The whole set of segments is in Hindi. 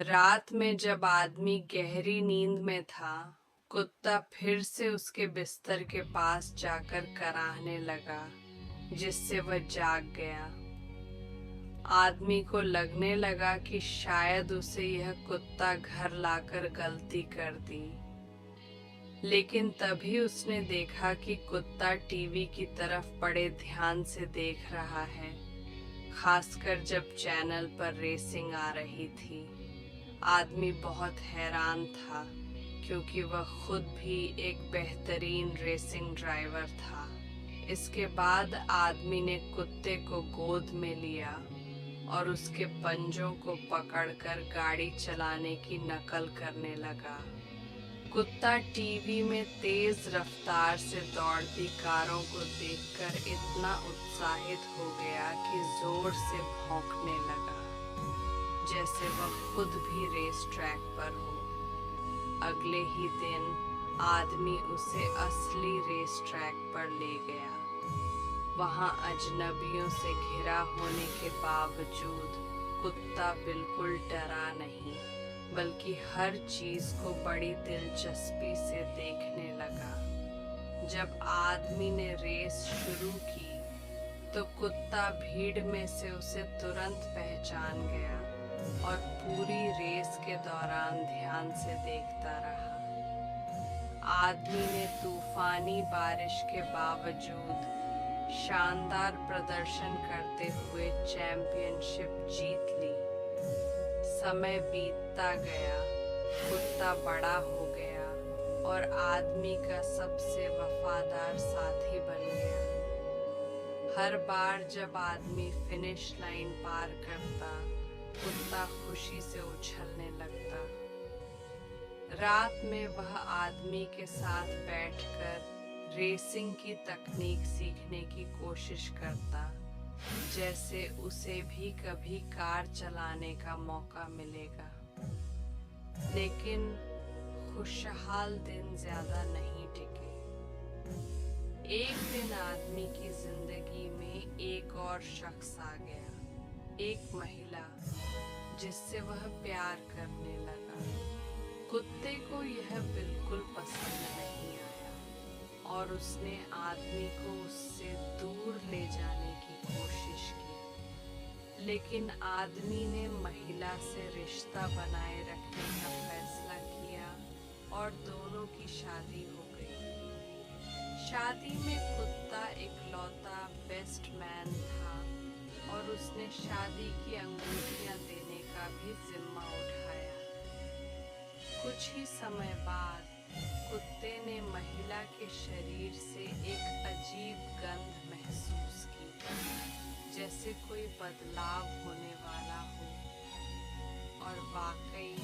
रात में जब आदमी गहरी नींद में था, कुत्ता फिर से उसके बिस्तर के पास जाकर कराहने लगा, जिससे वह जाग गया। आदमी को लगने लगा कि शायद उसे यह कुत्ता घर लाकर गलती कर दी, लेकिन तभी उसने देखा कि कुत्ता टीवी की तरफ बड़े ध्यान से देख रहा है, खासकर जब चैनल पर रेसिंग आ रही थी। आदमी बहुत हैरान था, क्योंकि वह खुद भी एक बेहतरीन रेसिंग ड्राइवर था। इसके बाद आदमी ने कुत्ते को गोद में लिया और उसके पंजों को पकड़कर गाड़ी चलाने की नकल करने लगा। कुत्ता टीवी में तेज रफ्तार से दौड़ती कारों को देखकर इतना उत्साहित हो गया कि जोर से भौंकने लगा, जैसे वह खुद भी रेस ट्रैक पर हो। अगले ही दिन आदमी उसे असली रेस ट्रैक पर ले गया। वहां अजनबियों से घिरा होने के बावजूद कुत्ता बिल्कुल डरा नहीं, बल्कि हर चीज को बड़ी दिलचस्पी से देखने लगा। जब आदमी ने रेस शुरू की, तो कुत्ता भीड़ में से उसे तुरंत पहचान गया और पूरी रेस के दौरान ध्यान से देखता रहा। आदमी ने तूफानी बारिश के बावजूद शानदार प्रदर्शन करते हुए चैंपियनशिप जीत ली। समय बीतता गया, कुत्ता बड़ा हो गया और आदमी का सबसे वफादार साथी बन गया। हर बार जब आदमी फिनिश लाइन पार करता, कुत्ता खुशी से उछलने लगता। रात में वह आदमी के साथ बैठकर रेसिंग की तकनीक सीखने की कोशिश करता, जैसे उसे भी कभी कार चलाने का मौका मिलेगा। लेकिन खुशहाल दिन ज्यादा नहीं टिके। एक दिन आदमी की जिंदगी में एक और शख्स आ गया, एक महिला, जिससे वह प्यार करने लगा। कुत्ते को यह बिल्कुल पसंद नहीं आया और उसने आदमी को उससे दूर ले जाने की कोशिश की। लेकिन आदमी ने महिला से रिश्ता बनाए रखने का फैसला किया और दोनों की शादी हो गई। शादी में कुत्ता इकलौता बेस्ट मैन था और उसने शादी की अंगूठियां देने का भी जिम्मा उठाया। कुछ ही समय बाद कुत्ते ने महिला के शरीर से एक अजीब गंध महसूस की, जैसे कोई बदलाव होने वाला हो। और वाकई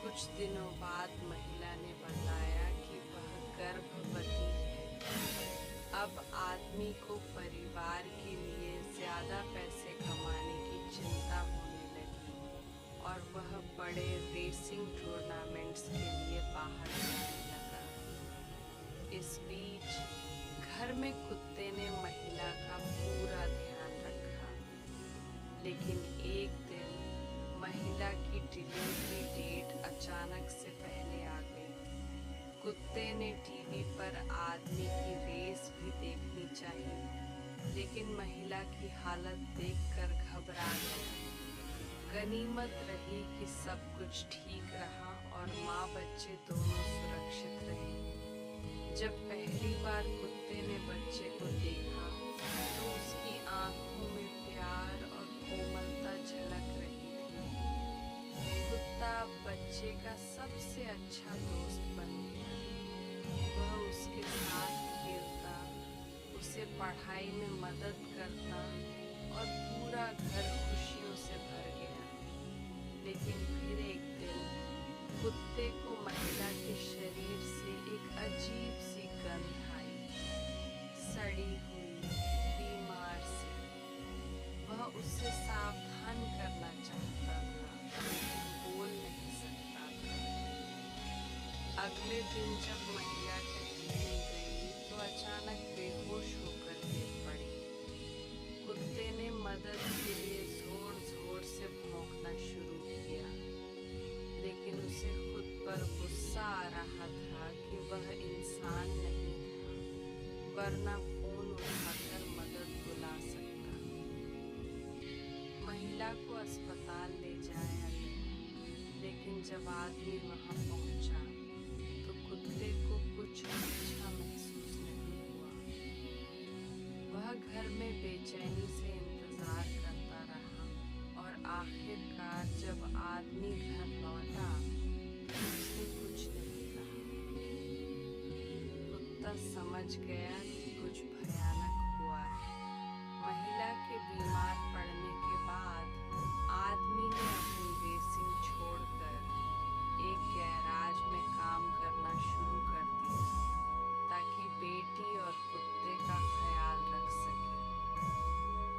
कुछ दिनों बाद महिला ने बताया कि वह गर्भवती है। अब आदमी को परिवार के लिए ज्यादा पैसे कमाने की चिंता होने लगी और वह बड़े रेसिंग टूर्नामेंट्स के लिए बाहर जाने लगा। इस बीच घर में कुत्ते ने महिला का पूरा ध्यान रखा। लेकिन एक दिन महिला की डिलीवरी डेट अचानक से पहले आ गई। कुत्ते ने टीवी पर आदमी की रेस भी देखनी चाहिए, लेकिन महिला की हालत देखकर घबरा गया। गनीमत रही कि सब कुछ ठीक रहा और माँ बच्चे दोनों सुरक्षित रहे। जब पहली बार कुत्ते ने बच्चे को देखा, तो उसकी आंखों में प्यार और कोमलता झलक रही थी। कुत्ता बच्चे का सबसे अच्छा दोस्त बन गया। वह उसके साथ खेलता, उसे पढ़ाई में मदद करता और पूरा घर खुशियों से भर गया। लेकिन फिर एक दिन कुत्ते को महिला के शरीर से एक अजीब सी गंध आई, सड़ी हुई, बीमार सी। वह उसे सावधान करना चाहता था, लेकिन बोल नहीं सकता था। अगले दिन जब महिला टहलने गई, तो अचानक बेहोश होकर गिर पड़ी। कुत्ते ने मदद के लिए जोर जोर से भौंकना शुरू किया, पर गुस्सा आ रहा था कि वह इंसान नहीं था, वरना फोन उठाकर मदद बुला सकता। महिला को अस्पताल ले जाया गया, लेकिन जब आदमी वहां पहुंचा तो कुत्ते को कुछ अच्छा महसूस नहीं हुआ। वह घर में बेचैनी से इंतजार करता रहा और आखिरकार जब आदमी घर लौटा तो उसने कुछ नहीं कहा। कुत्ता समझ गया कि कुछ भयानक हुआ है। महिला के बीमार पड़ने के बाद आदमी ने अपनी रेसिंग छोड़कर एक गैराज में काम करना शुरू कर दिया ताकि बेटी और कुत्ते का ख्याल रख सके।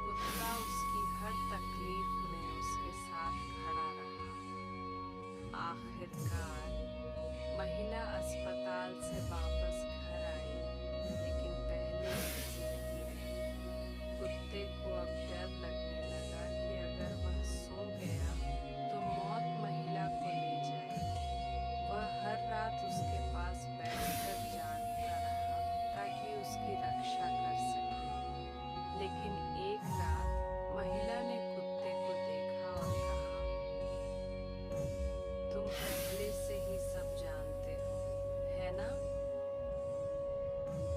कुत्ता उसकी हर तकलीफ में उसके साथ खड़ा रहा। आखिरकार महिला अस्पताल से वापस घर आई, लेकिन पहले जैसी नहीं रही। कुत्ते को अब डर लगने लगा कि अगर वह सो गया तो मौत महिला को ले जाएगी। वह हर रात उसके पास बैठकर जागता रहा ताकि उसकी रक्षा कर सके। लेकिन एक रात महिला ने कुत्ते को देखा और कहा, तुम पहले से ही सब जानते हो, है ना?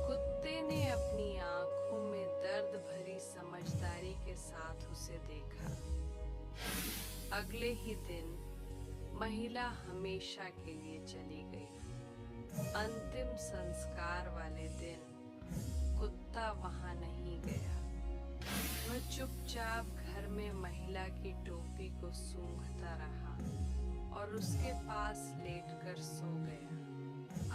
कुत्ते ने अपनी आंखों में दर्द भरी समझदारी के साथ उसे देखा। अगले ही दिन महिला हमेशा के लिए चली गई। अंतिम संस्कार वाले दिन कुत्ता वहां नहीं गया। वह चुपचाप घर में महिला की टोपी को सूंघता रहा और उसके पास लेटकर सो गया,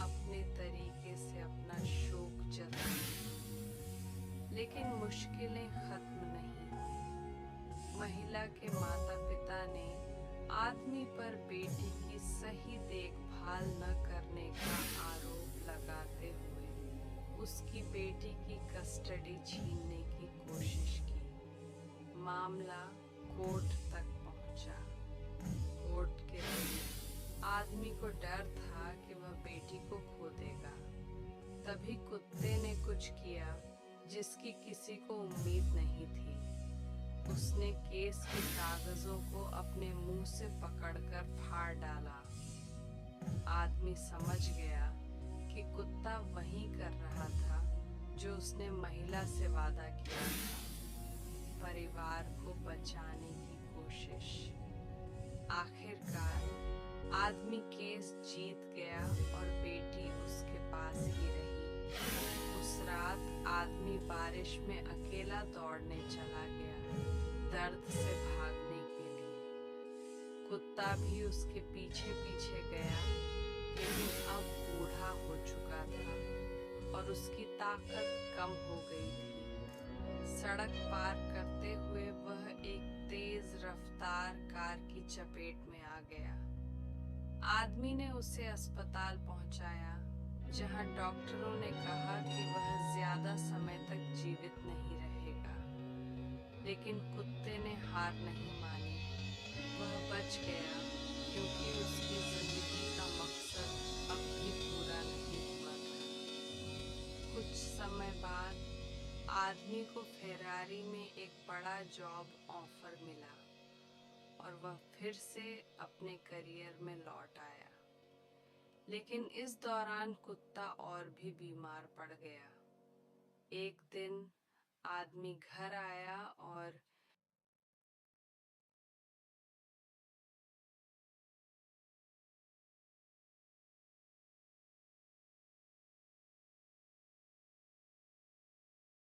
अपने तरीके से अपना शोक जताने। लेकिन मुश्किलें खत्म नहीं हुई। महिला के माता पिता ने आदमी पर बेटी की सही देखभाल न करने का आरोप लगाते हुए उसकी बेटी की कस्टडी छीनने की कोशिश की। मामला कोर्ट तक पहुंचा। कोर्ट के दिन आदमी को डर था कि वह बेटी को खो देगा। तभी कुत्ते ने कुछ किया जिसकी किसी को उम्मीद नहीं थी। उसने केस के कागजों को अपने मुंह से पकड़कर फाड़ डाला। आदमी समझ गया कि कुत्ता वही कर रहा था जो उसने महिला से वादा किया था, परिवार को बचाने की कोशिश। आखिरकार आदमी केस जीत गया और बेटी उसके पास ही रही। उस रात आदमी बारिश में अकेला दौड़ने चला गया, दर्द से भागने के लिए। कुत्ता भी उसके पीछे पीछे गया, लेकिन अब बूढ़ा हो चुका था और उसकी ताकत कम हो गई थी। सड़क पार करते हुए वह एक तेज रफ्तार कार की चपेट में आ गया। आदमी ने उसे अस्पताल पहुंचाया, जहां डॉक्टरों ने कहा कि वह ज्यादा समय तक जीवित नहीं रहेगा। लेकिन कुत्ते ने हार नहीं मानी। वह बच गया क्योंकि उसकी जिंदगी का मकसद अब भी पूरा नहीं हुआ था। कुछ समय बाद आदमी को फेरारी में एक बड़ा जॉब ऑफर मिला और वह फिर से अपने करियर में लौट आया। लेकिन इस दौरान कुत्ता और भी बीमार पड़ गया। एक दिन आदमी घर आया और